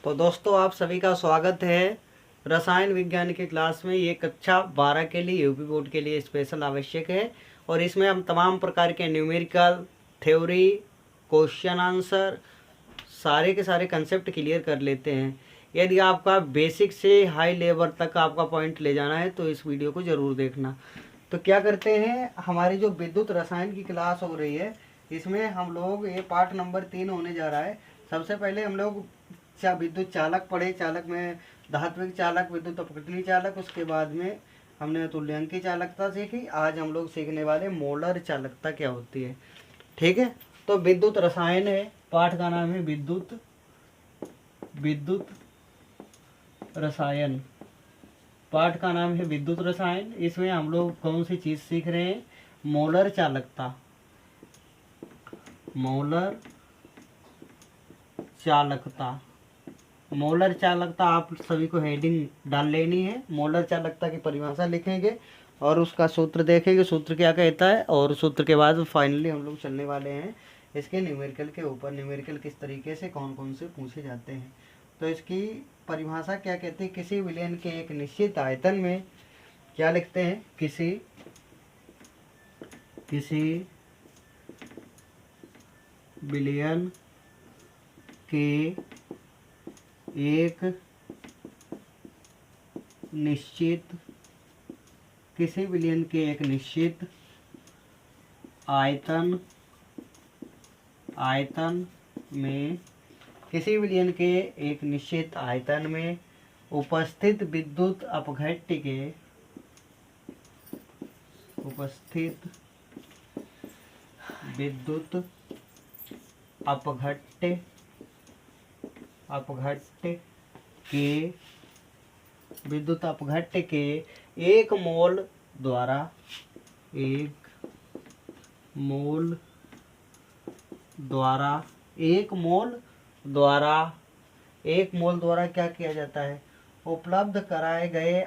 तो दोस्तों आप सभी का स्वागत है रसायन विज्ञान की क्लास में। ये कक्षा 12 के लिए यूपी बोर्ड के लिए स्पेशल आवश्यक है और इसमें हम तमाम प्रकार के न्यूमेरिकल, थ्योरी, क्वेश्चन आंसर सारे के सारे कंसेप्ट क्लियर कर लेते हैं। यदि आपका बेसिक से हाई लेवल तक आपका पॉइंट ले जाना है तो इस वीडियो को ज़रूर देखना। तो क्या करते हैं, हमारी जो विद्युत रसायन की क्लास हो रही है इसमें हम लोग ये पार्ट नंबर 3 होने जा रहा है। सबसे पहले हम लोग विद्युत चालक पढ़े, चालक में धात्विक चालक, विद्युत अपघटनीय चालक, उसके बाद में हमने तुल्यांकी चालकता सीखी। आज हम लोग सीखने वाले मोलर चालकता क्या होती है। ठीक है, तो विद्युत रसायन है, पाठ का नाम है विद्युत रसायन। पाठ का नाम है विद्युत रसायन। इसमें हम लोग कौन सी चीज सीख रहे हैं? मोलर चालकता। मोलर चालकता मोलर चालकता आप सभी को हेडिंग डाल लेनी है। मोलर चालकता की परिभाषा लिखेंगे और उसका सूत्र देखेंगे, सूत्र क्या कहता है, और सूत्र के बाद फाइनली हम लोग चलने वाले हैं इसके न्यूमेरिकल के ऊपर। न्यूमेरिकल किस तरीके से कौन कौन से पूछे जाते हैं। तो इसकी परिभाषा क्या कहती है? किसी विलयन के एक निश्चित आयतन में क्या लिखते हैं? किसी विलयन के एक निश्चित आयतन में किसी विलयन के एक निश्चित आयतन में उपस्थित विद्युत अपघट्य के एक मोल द्वारा क्या किया जाता है? उपलब्ध कराए गए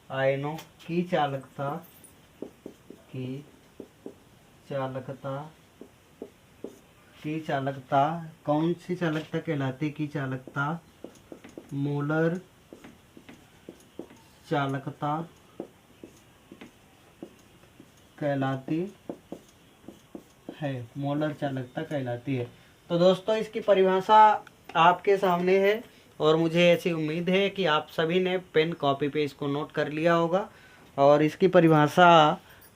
आयनों की चालकता कौन सी चालकता कहलाती है? की चालकता मोलर चालकता कहलाती है। तो दोस्तों इसकी परिभाषा आपके सामने है और मुझे ऐसी उम्मीद है कि आप सभी ने पेन कॉपी पे इसको नोट कर लिया होगा और इसकी परिभाषा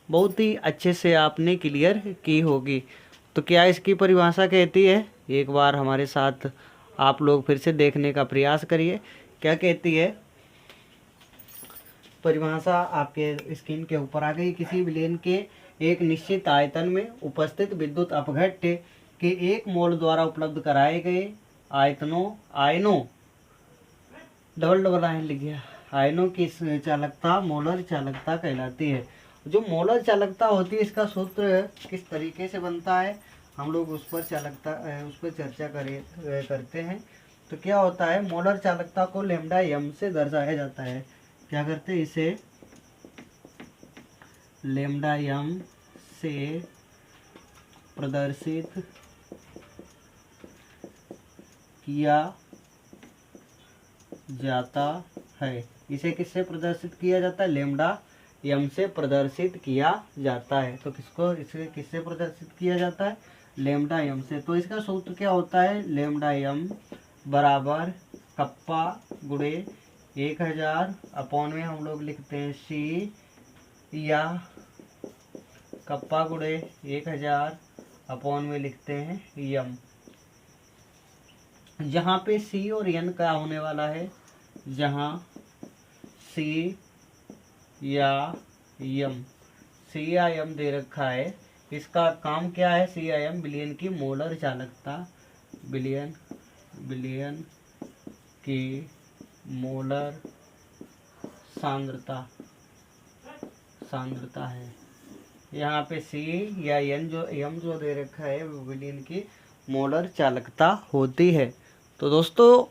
बहुत ही अच्छे से आपने क्लियर की होगी। तो क्या इसकी परिभाषा कहती है? एक बार हमारे साथ आप लोग फिर से देखने का प्रयास करिए। क्या कहती है परिभाषा? आपके स्क्रीन के ऊपर आ गई। किसी विलयन के एक निश्चित आयतन में उपस्थित विद्युत अपघट्य के एक मोल द्वारा उपलब्ध कराए गए आयनों डबल आयन लिख गया, आयनों की चालकता मोलर चालकता कहलाती है। जो मोलर चालकता होती है इसका सूत्र किस तरीके से बनता है हम लोग उस पर चर्चा करते हैं। तो क्या होता है, मोलर चालकता को लैम्डा एम से दर्शाया जाता है। क्या करते हैं? इसे लैम्डा एम से प्रदर्शित किया जाता है। इसे किससे प्रदर्शित किया जाता है? लैम्डा एम से प्रदर्शित किया जाता है। तो इसे किससे प्रदर्शित किया जाता है? लैम्डा एम से। तो इसका सूत्र क्या होता है? लैम्डा एम बराबर कप्पा गुणे 1000 अपॉन में हम लोग लिखते हैं सी, या कप्पा गुणे 1000 अपॉन में लिखते हैं यम। जहाँ पे सी और एन क्या होने वाला है? जहाँ सी या यम दे रखा है, इसका काम क्या है? सी या यम विलयन की मोलर चालकता, विलयन की मोलर सांद्रता सांद्रता है। यहाँ पे सी या एन जो एम जो दे रखा है वो विलयन की मोलर चालकता होती है। तो दोस्तों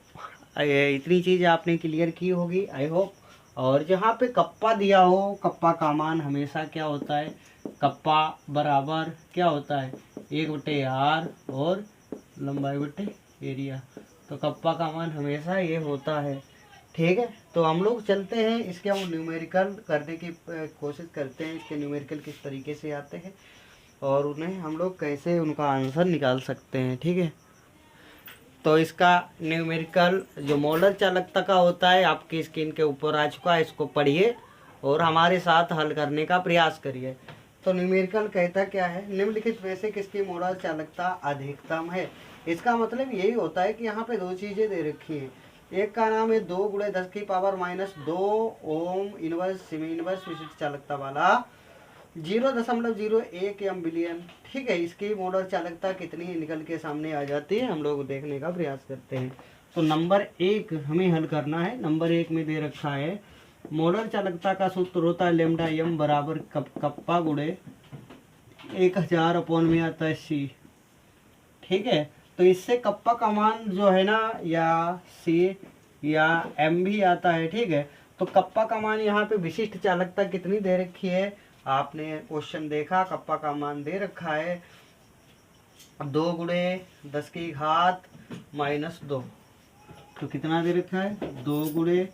इतनी चीज़ आपने क्लियर की होगी आई होप। और जहाँ पे कप्पा दिया हो, कप्पा का मान हमेशा क्या होता है, कप्पा बराबर क्या होता है 1/r और लंबाई बटे एरिया। तो कप्पा का मान हमेशा ये होता है। ठीक है, तो हम लोग चलते हैं इसके, हम न्यूमेरिकल करने की कोशिश करते हैं। इसके न्यूमेरिकल किस तरीके से आते हैं और उन्हें हम लोग कैसे उनका आंसर निकाल सकते हैं। ठीक है, तो इसका न्यूमेरिकल जो मोलर चालकता का होता है आपकी स्क्रीन के ऊपर आ चुका है, इसको पढ़िए और हमारे साथ हल करने का प्रयास करिए। तो न्यूमेरिकल कहता क्या है, निम्नलिखित में से किसकी मोलर चालकता अधिकतम है। इसका मतलब यही होता है कि यहाँ पे दो चीज़ें दे रखी हैं। एक का नाम है 2 × 10⁻² ओम इनवर्स सेमी इनवर्स विशिष्ट चालकता वाला 0.01 एम बिलियन। ठीक है, इसकी मोलर चालकता कितनी निकल के सामने आ जाती है, हम लोग देखने का प्रयास करते हैं। तो नंबर 1 हमें हल करना है। नंबर 1 में दे रखा है मोलर चालकता का सूत्र होता है लेमडा एम बराबर कप्पा गुणे 1000 अपॉन में आता है सी। ठीक है, तो इससे कप्पा का मान जो है ना या सी या एम भी आता है। ठीक है, तो कप्पा का मान यहाँ पे विशिष्ट चालकता कितनी दे रखी है, आपने क्वेश्चन देखा, कप्पा का मान दे रखा है 2 × 10⁻²। तो कितना दे रखा है 2 ×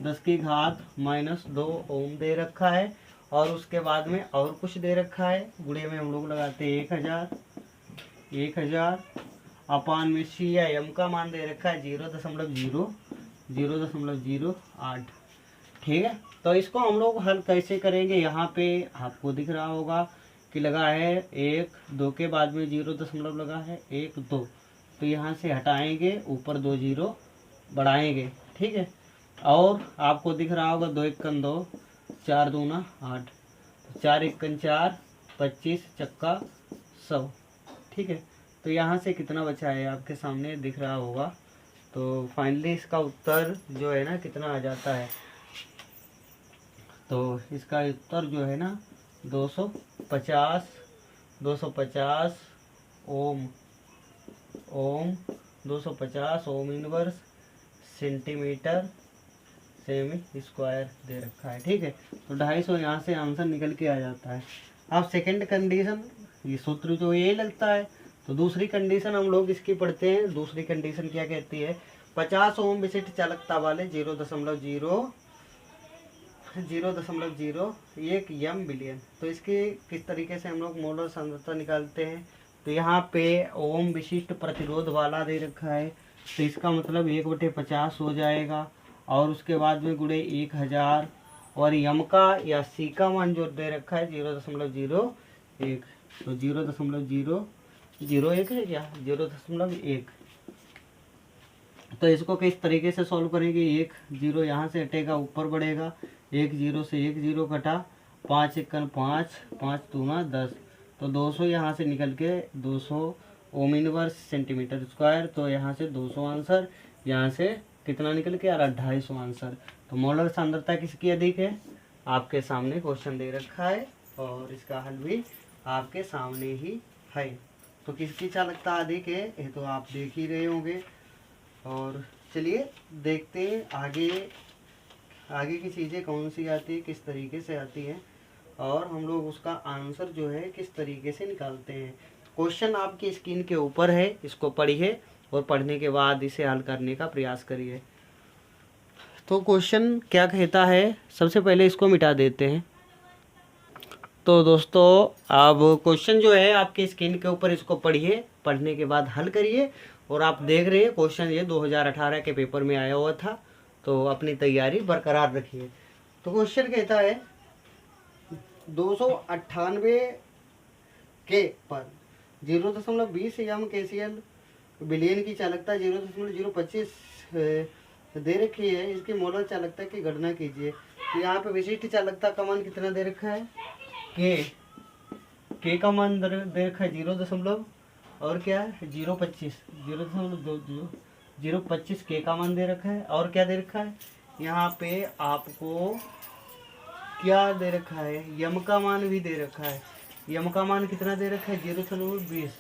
10⁻² ओम दे रखा है। और उसके बाद में और कुछ दे रखा है, गुणे में हम लोग लगाते हैं 1000 अपान में सी या एम का मान दे रखा है 0.08। ठीक है, तो इसको हम लोग हल कैसे करेंगे, यहाँ पे आपको दिख रहा होगा कि लगा है 1 2 के बाद में 0 लगा है 1 2, तो यहाँ से हटाएंगे, ऊपर 2 0 बढ़ाएंगे। ठीक है, और आपको दिख रहा होगा 2 1 2 4 2 8, 4 1 4 25 चक्का 100। ठीक है, तो यहाँ से कितना बचा है आपके सामने दिख रहा होगा। तो फाइनली इसका उत्तर जो है ना कितना आ जाता है, तो इसका उत्तर जो है ना 250 ओम 250 ओम इनवर्स सेंटीमीटर सेमी स्क्वायर दे रखा है। ठीक है, तो 250 यहाँ से आंसर निकल के आ जाता है। अब सेकंड कंडीशन, ये सूत्र जो ये लगता है। तो दूसरी कंडीशन हम लोग इसकी पढ़ते हैं। दूसरी कंडीशन क्या कहती है, 50 ओम विशिष्ट चालकता वाले 0.01 एम बिलियन। तो इसके किस तरीके से हम लोग मोलर सांद्रता निकालते हैं। तो यहाँ पे ओम विशिष्ट प्रतिरोध वाला दे रखा है, तो इसका मतलब 1/50 हो जाएगा। और उसके बाद में गुणे 1000 और यम का या सी का मान जो दे रखा है 0.01। तो 0.001 है क्या 0.1। तो इसको किस तरीके से सॉल्व करेंगे, 1 0 यहाँ से हटेगा, ऊपर बढ़ेगा, 1 0 से 1 0 घटा, 5 1 5 5 2 10, तो 200 यहाँ से निकल के 200 ओम इनवर्स सेंटीमीटर स्क्वायर। तो यहाँ से 200 आंसर, यहाँ से कितना निकल के आ रहा 250 आंसर। तो मोलर सांद्रता किसकी अधिक है, आपके सामने क्वेश्चन दे रखा है और इसका हल भी आपके सामने ही है। तो किसकी चालकता अधिक है ये तो आप देख ही रहे होंगे। और चलिए देखते हैं आगे की चीज़ें कौन सी आती है, किस तरीके से आती हैं और हम लोग उसका आंसर जो है किस तरीके से निकालते हैं। क्वेश्चन आपकी स्क्रीन के ऊपर है, इसको पढ़िए और पढ़ने के बाद इसे हल करने का प्रयास करिए। तो क्वेश्चन क्या कहता है, सबसे पहले इसको मिटा देते हैं। तो दोस्तों अब क्वेश्चन जो है आपकी स्क्रीन के ऊपर, इसको पढ़िए, पढ़ने के बाद हल करिए। और आप देख रहे हैं क्वेश्चन ये 2018 के पेपर में आया हुआ था, तो अपनी तैयारी बरकरार रखिए। तो क्वेश्चन कहता है 298 के पर 0.20 एम KCl बिलियन की चालकता 0.025 दे रखी है, इसकी मोलर चालकता की गणना कीजिए। तो यहाँ पे विशिष्ट चालकता का मान कितना दे रखा है, के का मान दे रखा है 0. और क्या है 0.25 0.25 के का मान दे रखा है। और क्या दे रखा है यहाँ पे आपको क्या दे रखा है, यम का मान भी दे रखा है। यम का मान कितना दे रखा है, 0.20,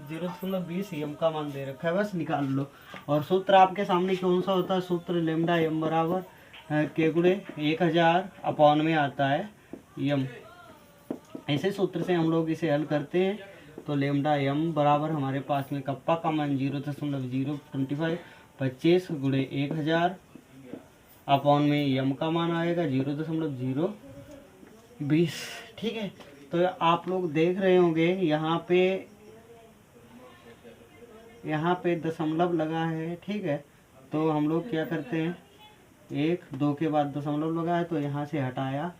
0.20 यम का मान दे रखा है, बस निकाल लो। और सूत्र आपके सामने कौन सा होता है, सूत्र लेमडा यम बराबर के गुणे 1000 अपॉन में आता है यम। ऐसे सूत्र से हम लोग इसे हल करते हैं। तो लेमडा यम बराबर हमारे पास में कप्पा का मान 0.025 25 गुणे 1000 अपॉन में यम का मान आएगा 0.020। ठीक है, तो आप लोग देख रहे होंगे यहाँ पे दशमलव लगा है। ठीक है, तो हम लोग क्या करते हैं, 1 2 के बाद दशमलव लगा है तो यहाँ से हटाया,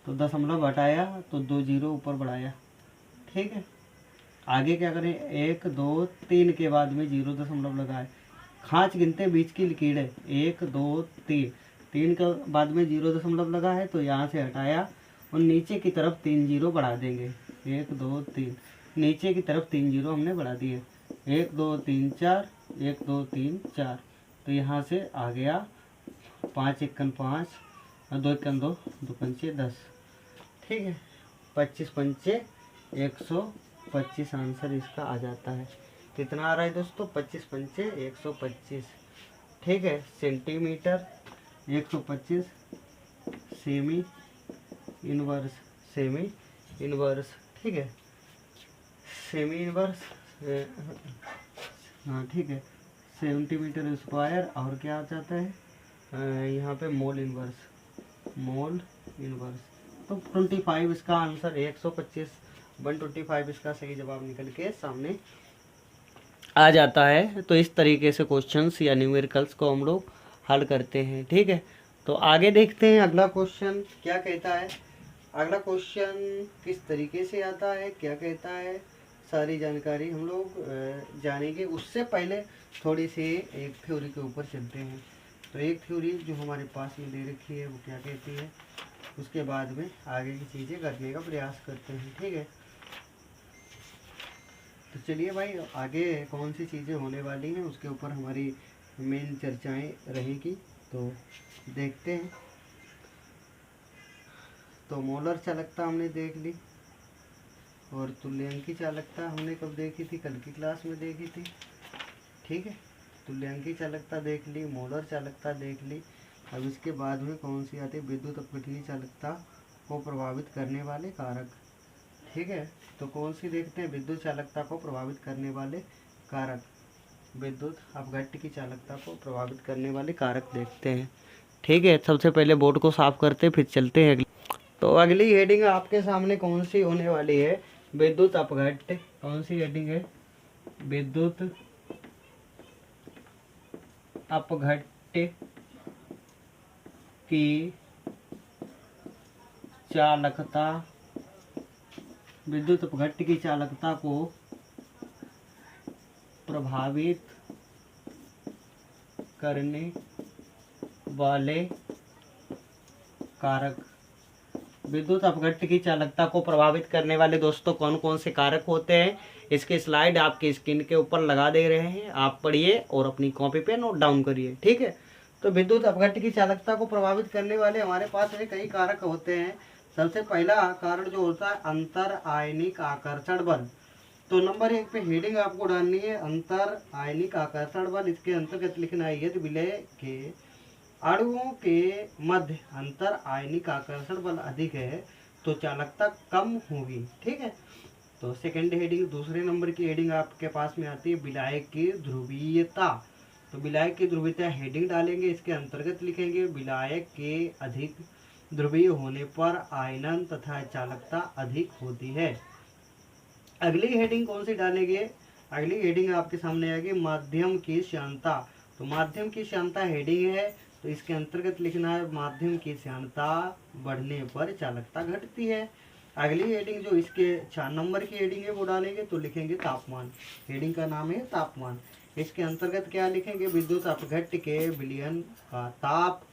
तो दशमलव हटाया तो 2 0 ऊपर बढ़ाया। ठीक है, आगे क्या करें, 1 2 3 के बाद में 0 दशमलव लगाए, खाँच गिनते बीच की लकीर है, 1 2 3 3 के बाद में 0 दशमलव लगा है तो यहाँ से हटाया और नीचे की तरफ 3 0 बढ़ा देंगे। 1 2 3 नीचे की तरफ 3 0 हमने बढ़ा दिए, 1 2 3 4 1 2 3 4, तो यहाँ से आ गया 5 1 5 और 2 1 2 2 5 10। ठीक है, 25 5 125 आंसर इसका आ जाता है। कितना आ रहा है दोस्तों, 25 5 125। ठीक है, सेंटीमीटर 125 सेमी इनवर्स, ठीक है, सेमी इनवर्स, हाँ ठीक है, सेंटीमीटर स्क्वायर। और क्या आ जाता है यहाँ पे मोल इनवर्स, तो 25 इसका आंसर, 125 125 इसका सही जवाब निकल के सामने आ जाता है। तो इस तरीके से क्वेश्चंस या न्यूमेरिकल्स को हम लोग हल करते हैं। ठीक है, तो आगे देखते हैं अगला क्वेश्चन क्या कहता है। अगला क्वेश्चन किस तरीके से आता है, क्या कहता है, सारी जानकारी हम लोग जानेंगे। उससे पहले थोड़ी सी एक थ्योरी के ऊपर चलते हैं। तो एक थ्योरी जो हमारे पास में दे रखी है वो क्या कहती है, उसके बाद में आगे की चीज़ें करने का प्रयास करते हैं। ठीक है, तो चलिए भाई, आगे कौन सी चीज़ें होने वाली हैं उसके ऊपर हमारी मेन चर्चाएं रहेगी, तो देखते हैं। तो मोलर चालकता हमने देख ली, और तुल्यांकी चालकता हमने कब देखी थी, कल की क्लास में देखी थी। ठीक है, तुल्यांकी चालकता देख ली, मोलर चालकता देख ली। अब इसके बाद में कौन सी आती है, विद्युत अपघटनीय चालकता को प्रभावित करने वाले कारक। ठीक है, तो कौन सी देखते हैं, विद्युत चालकता को प्रभावित करने वाले कारक, विद्युत अपघट्य की चालकता को प्रभावित करने वाले कारक देखते हैं। ठीक है, सबसे पहले बोर्ड को साफ करते फिर चलते हैं। तो अगली हेडिंग आपके सामने कौन सी होने वाली है, विद्युत अपघट्य। कौन सी हेडिंग है, विद्युत अपघट्य की चालकता, विद्युत अपघट्य की चालकता को प्रभावित करने वाले कारक। विद्युत अपघट्य की चालकता को प्रभावित करने वाले दोस्तों कौन कौन से कारक होते हैं, इसके स्लाइड आपकी स्क्रीन के ऊपर लगा दे रहे हैं, आप पढ़िए और अपनी कॉपी पे नोट डाउन करिए। ठीक है, तो विद्युत अपघट्य की चालकता को प्रभावित करने वाले हमारे पास में कई कारक होते हैं। सबसे पहला कारण जो होता है अंतर आयनिक आकर्षण बल। तो नंबर 1 पे हेडिंग आपको डालनी है, अंतर आयनिक आकर्षण बल। इसके अंतर्गत लिखना है, यदि विलय के अणुओं के मध्य अंतर आयनिक आकर्षण बल अधिक है तो चालकता कम होगी। ठीक है, तो सेकंड हेडिंग, दूसरे नंबर की हेडिंग आपके पास में आती है विलायक की ध्रुवीयता। तो विलायक की ध्रुवीयता हेडिंग डालेंगे, इसके अंतर्गत लिखेंगे विलायक के अधिक ध्रुवीय होने पर आयनन तथा चालकता अधिक होती है। अगली हेडिंग कौन सी डालेंगे, अगली हेडिंग आपके सामने आएगी माध्यम की श्यानता। तो माध्यम की श्यानता हेडिंग है, तो इसके अंतर्गत लिखना है माध्यम की श्यानता बढ़ने पर चालकता घटती है। अगली हेडिंग जो इसके 4 नंबर की हेडिंग है वो डालेंगे, तो लिखेंगे तापमान। हेडिंग का नाम है तापमान। इसके अंतर्गत क्या लिखेंगे, विद्युत अपघट्य के विलयन का ताप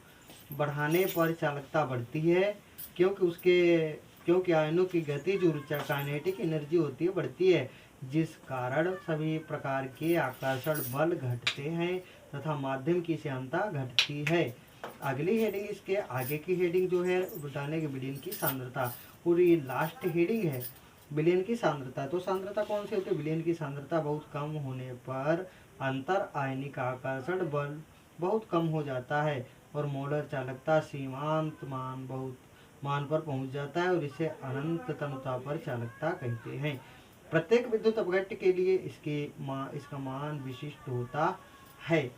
बढ़ाने पर चालकता बढ़ती है, क्योंकि आयनों की गतिज ऊर्जा काइनेटिक एनर्जी होती है, बढ़ती है, जिस कारण सभी प्रकार के आकर्षण बल घटते हैं तथा माध्यम की श्यानता घटती है। अगली हेडिंग इसके आगे की हेडिंग जो है वो डालेंगे विलयन की सांद्रता, और ये लास्ट हेडिंग है विलयन की सांद्रता। तो सांद्रता कौन सी होती है? विलयन की सांद्रता बहुत कम होने पर अंतर आयनिक आकर्षण बल बहुत कम हो जाता है और मोलर चालकता सीमांत मान पर पहुंच जाता है, और इसे अनंत तनुता पर चालकता कहते हैं। प्रत्येक विद्युत अपघट्य के लिए इसका मान विशिष्ट होता है।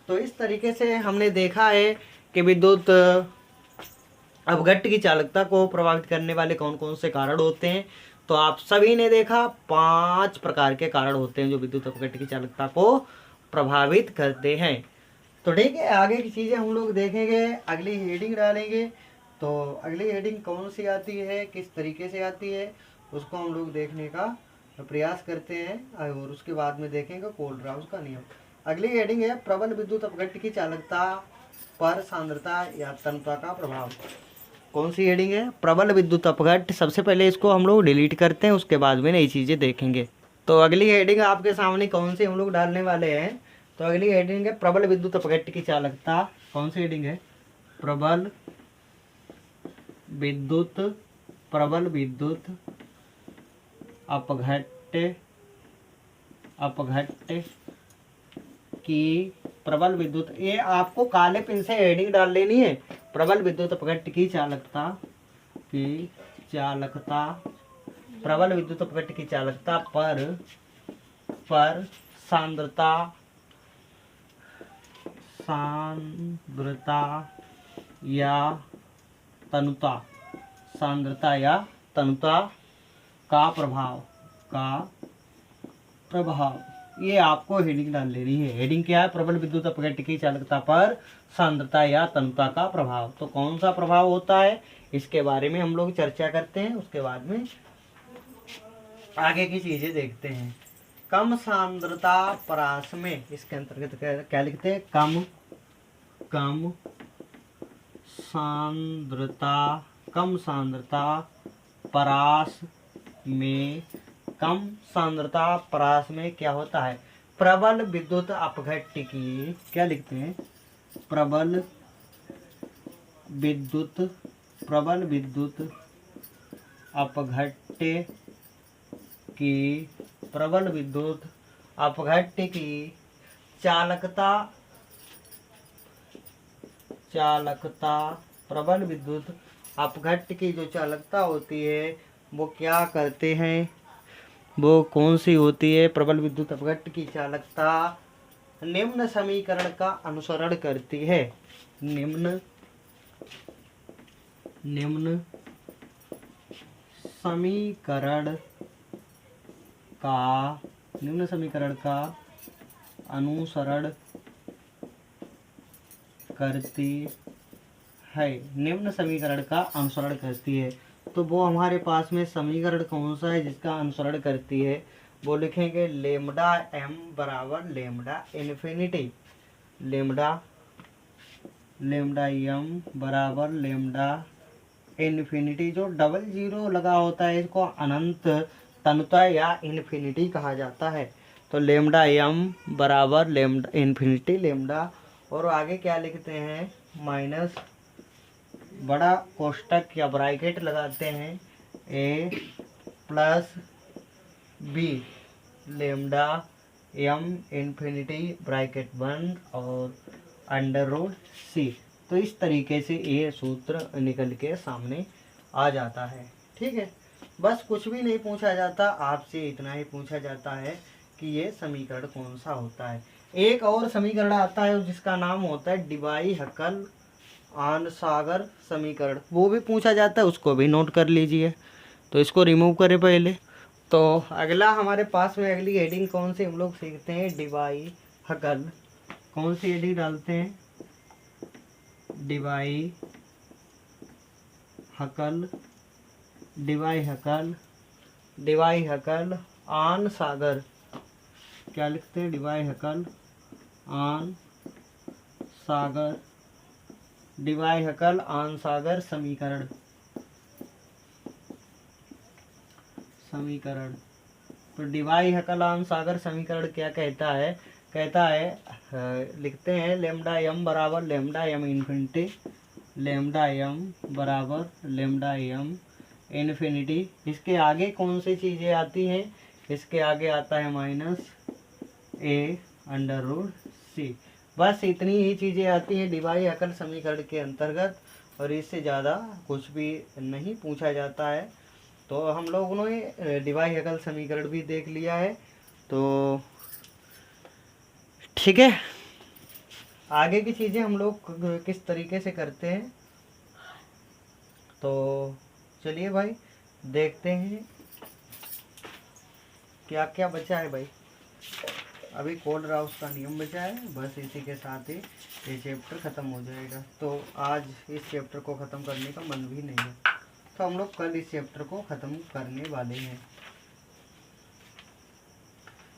तो इस तरीके से हमने देखा है कि विद्युत अपघट्य की चालकता को प्रभावित करने वाले कौन कौन से कारण होते हैं। तो आप सभी ने देखा 5 प्रकार के कारण होते हैं जो विद्युत अपघट्य की चालकता को प्रभावित करते हैं। तो ठीक है, आगे की चीज़ें हम लोग देखेंगे, अगली हेडिंग डालेंगे। तो अगली हेडिंग कौन सी आती है, किस तरीके से आती है, उसको हम लोग देखने का प्रयास करते हैं और उसके बाद में देखेंगे कोलराउस का नियम। अगली हेडिंग है प्रबल विद्युत अपघट्य की चालकता पर सांद्रता या तन्यता का प्रभाव। कौन सी हेडिंग है? प्रबल विद्युत अपघट्य। सबसे पहले इसको हम लोग डिलीट करते हैं, उसके बाद में नई चीज़ें देखेंगे। तो अगली हेडिंग आपके सामने कौन सी हम लोग डालने वाले हैं? तो अगली हेडिंग है प्रबल विद्युत अपघट्य की चालकता। कौन सी हेडिंग है? प्रबल विद्युत अपघट्य की प्रबल विद्युत, ये आपको काले पेन से हेडिंग डाल लेनी है। प्रबल विद्युत अपघट्य की चालकता प्रबल विद्युत अपघट्य की चालकता पर सांद्रता या तनुता का प्रभाव ये आपको हेडिंग डाल लेनी है। हेडिंग क्या है? प्रबल विद्युत अपघट्य की चालकता पर सांद्रता या तनुता का प्रभाव। तो कौन सा प्रभाव होता है इसके बारे में हम लोग चर्चा करते हैं, उसके बाद में आगे की चीजें देखते हैं। कम सांद्रता परास में, इसके अंतर्गत क्या लिखते हैं? कम सांद्रता परास में क्या होता है? प्रबल विद्युत अपघट्य की, क्या लिखते हैं? प्रबल विद्युत अपघट्य की चालकता प्रबल विद्युत अपघट्य की जो चालकता होती है वो क्या करते हैं, वो कौन सी होती है? प्रबल विद्युत अपघट्य की चालकता निम्न समीकरण का अनुसरण करती है। निम्न समीकरण का अनुसरण करती है। तो वो हमारे पास में समीकरण कौन सा है जिसका अनुसरण करती है? वो लिखेंगे लेमडा m बराबर लेमडा इन्फिनिटी, लेमडा m बराबर लेमडा इन्फिनिटी। जो डबल जीरो लगा होता है इसको अनंत तनुता या इन्फिनिटी कहा जाता है। तो लेमडा m बराबर लेमडा इन्फिनिटी लेमडा, और आगे क्या लिखते हैं? माइनस बड़ा कोष्टक या ब्रैकेट लगाते हैं a plus b lambda m infinity bracket बंद और अंडर रूट c। तो इस तरीके से ये सूत्र निकल के सामने आ जाता है। ठीक है, बस कुछ भी नहीं पूछा जाता, आपसे इतना ही पूछा जाता है कि ये समीकरण कौन सा होता है। एक और समीकरण आता है जिसका नाम होता है डिबाई हकल आनसागर समीकरण, वो भी पूछा जाता है, उसको भी नोट कर लीजिए। तो इसको रिमूव करें पहले। तो अगला हमारे पास में अगली हेडिंग कौन सी हम लोग सीखते हैं? डिबाई हकल। कौन सी हेडिंग डालते हैं? डिबाई हकल आन सागर, क्या लिखते हैं? डिबाई हकल आन सागर समीकरण। तो डिबाई हकल आन सागर समीकरण क्या कहता है? कहता है लिखते हैं लेमडा एम बराबर lambda M infinity, lambda M बराबर लेमडा एम इन्फिनिटी। इसके आगे कौन सी चीज़ें आती हैं? इसके आगे आता है माइनस ए अंडर रूट सी। बस इतनी ही चीज़ें आती हैं डिवाई हैकल समीकरण के अंतर्गत, और इससे ज़्यादा कुछ भी नहीं पूछा जाता है। तो हम लोगों ने डिवाई हैकल समीकरण भी देख लिया है, तो ठीक है। आगे की चीज़ें हम लोग किस तरीके से करते हैं, तो चलिए भाई देखते हैं क्या क्या बचा है भाई। अभी कोलराउस का नियम बचा है, बस इसी के साथ ही ये चैप्टर ख़त्म हो जाएगा। तो आज इस चैप्टर को ख़त्म करने का मन भी नहीं है, तो हम लोग कल इस चैप्टर को ख़त्म करने वाले हैं।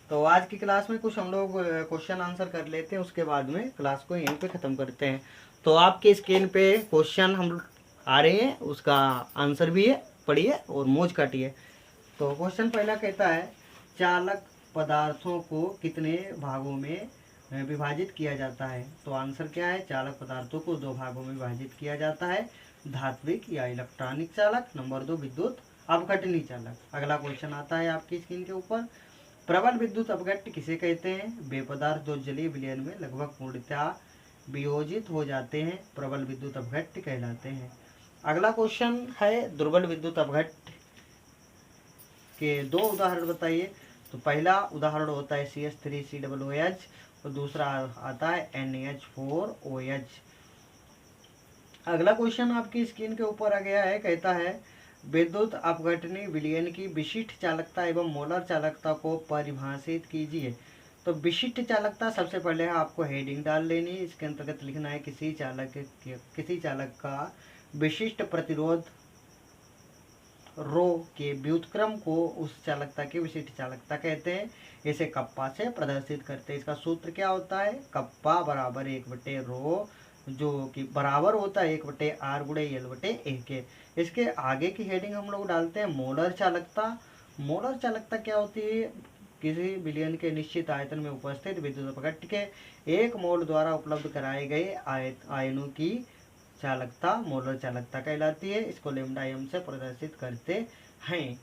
तो आज की क्लास में कुछ हम लोग क्वेश्चन आंसर कर लेते हैं, उसके बाद में क्लास को यहीं पे ख़त्म करते हैं। तो आपकी स्क्रीन पे क्वेश्चन हम आ रहे हैं, उसका आंसर भी है, पढ़िए और मौज काटिए। तो क्वेश्चन पहला कहता है चालक पदार्थों को कितने भागों में विभाजित किया जाता है? तो आंसर क्या है? चालक पदार्थों को 2 भागों में विभाजित किया जाता है, धात्विक या इलेक्ट्रॉनिक चालक, नंबर 2 विद्युत अपघटनी चालक। अगला क्वेश्चन आता है आपकी स्क्रीन के ऊपर, प्रबल विद्युत अपघट्य किसे कहते हैं? वे पदार्थ जो जलीय विलयन में लगभग पूर्णतः वियोजित हो जाते हैं प्रबल विद्युत अपघट्य कहलाते हैं। अगला क्वेश्चन है दुर्बल विद्युत अपघट्य के 2 उदाहरण बताइए। तो पहला उदाहरण होता है CH3COOH और दूसरा आता है NH4OH। अगला क्वेश्चन आपकी स्क्रीन के ऊपर आ गया है, कहता है विद्युत अपघटनी विलयन की विशिष्ट चालकता एवं मोलर चालकता को परिभाषित कीजिए। तो विशिष्ट चालकता सबसे पहले आपको हेडिंग डाल लेनी है, इसके अंतर्गत लिखना है किसी चालक का विशिष्ट प्रतिरोध रो के व्युत्क्रम को उस चालकता की विशिष्ट चालकता कहते हैं। इसे कप्पा से प्रदर्शित करते हैं। इसका सूत्र क्या होता है? कप्पा बराबर 1/रो, जो कि बराबर होता है 1/r गुणे L/A के। इसके आगे की हेडिंग हम लोग डालते हैं मोलर चालकता। मोलर चालकता क्या होती है? किसी विलयन के निश्चित आयतन में उपस्थित विद्युत अपघट्य के 1 मोल द्वारा उपलब्ध कराए गए आयनों की चालकता मोलर चालकता कहलाती है। इसको लेमडा एम से प्रदर्शित करते हैं।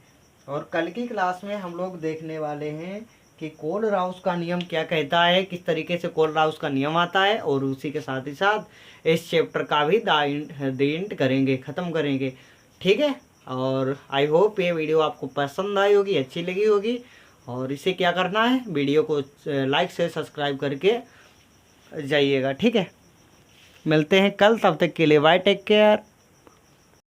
और कल की क्लास में हम लोग देखने वाले हैं कि कोलराउस का नियम क्या कहता है, किस तरीके से कोलराउस का नियम आता है, और उसी के साथ ही साथ इस चैप्टर का भी द करेंगे, ख़त्म करेंगे। ठीक है, और आई होप ये वीडियो आपको पसंद आई होगी, अच्छी लगी होगी। और इसे क्या करना है, वीडियो को लाइक से सब्सक्राइब करके जाइएगा। ठीक है, मिलते हैं कल, तब तक के लिए बाय, टेक केयर।